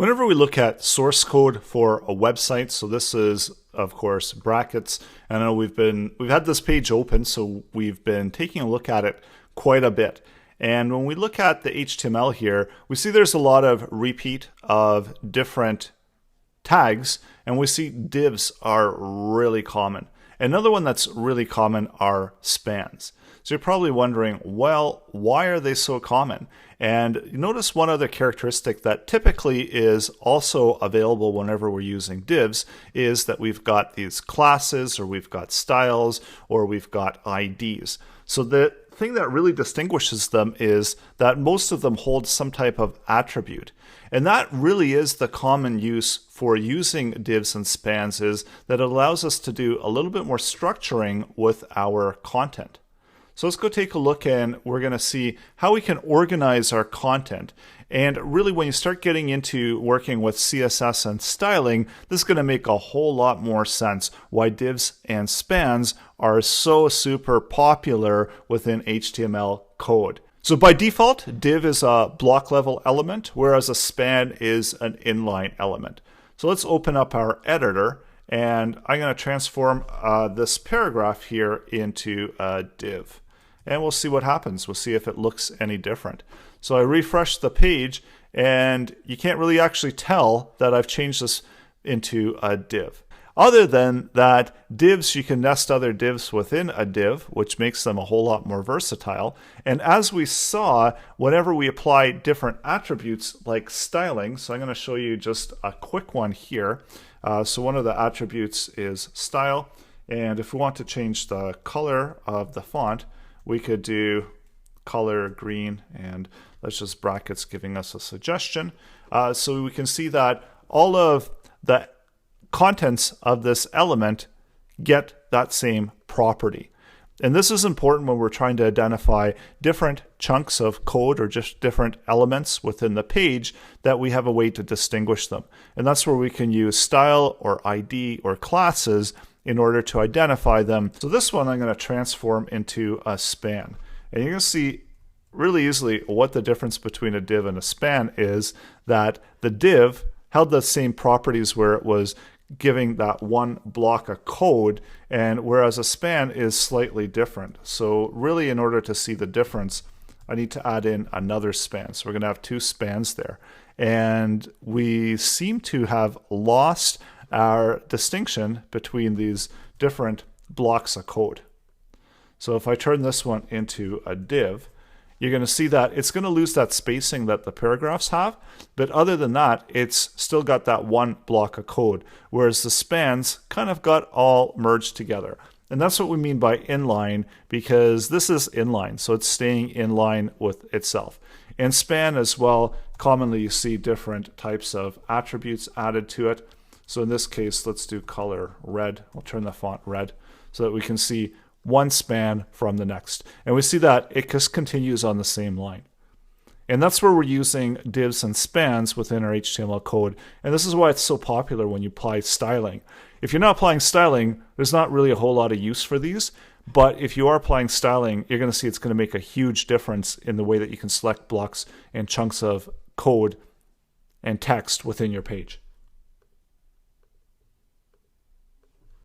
Whenever we look at source code for a website, so this is, of course, brackets. I know we've had this page open, so we've been taking a look at it quite a bit. And when we look at the HTML here, we see there's a lot of repeat of different tags, and we see divs are really common. Another one that's really common are spans. So you're probably wondering, well, why are they so common? And you notice one other characteristic that typically is also available whenever we're using divs is that we've got these classes, or we've got styles, or we've got IDs. So the thing that really distinguishes them is that most of them hold some type of attribute. And that really is the common use for using divs and spans, is that it allows us to do a little bit more structuring with our content. So let's go take a look, and we're going to see how we can organize our content. And really, when you start getting into working with CSS and styling, this is going to make a whole lot more sense why divs and spans are so super popular within HTML code. So by default, div is a block level element, whereas a span is an inline element. So let's open up our editor, and I'm going to transform this paragraph here into a div. And we'll see what happens. We'll see if it looks any different. So I refresh the page, and you can't really actually tell that I've changed this into a div. Other than that, divs, you can nest other divs within a div, which makes them a whole lot more versatile. And as we saw, whenever we apply different attributes like styling, so I'm going to show you just a quick one here. So one of the attributes is style. And if we want to change the color of the font, we could do color green, and let's just brackets giving us a suggestion. So we can see that all of the contents of this element get that same property. And this is important when we're trying to identify different chunks of code or just different elements within the page, that we have a way to distinguish them. And that's where we can use style or ID or classes in order to identify them. So this one I'm going to transform into a span. And you're going to see really easily what the difference between a div and a span is, that the div held the same properties where it was giving that one block of code, and whereas a span is slightly different. So really, in order to see the difference, I need to add in another span. So we're going to have two spans there. And we seem to have lost our distinction between these different blocks of code. So if I turn this one into a div, you're going to see that it's going to lose that spacing that the paragraphs have, but other than that, it's still got that one block of code, whereas the spans kind of got all merged together. And that's what we mean by inline, because this is inline, so it's staying in line with itself. And span as well, commonly you see different types of attributes added to it. So in this case, let's do color red. I'll turn the font red so that we can see one span from the next. And we see that it just continues on the same line. And that's where we're using divs and spans within our HTML code. And this is why it's so popular when you apply styling. If you're not applying styling, there's not really a whole lot of use for these. But if you are applying styling, you're going to see it's going to make a huge difference in the way that you can select blocks and chunks of code and text within your page.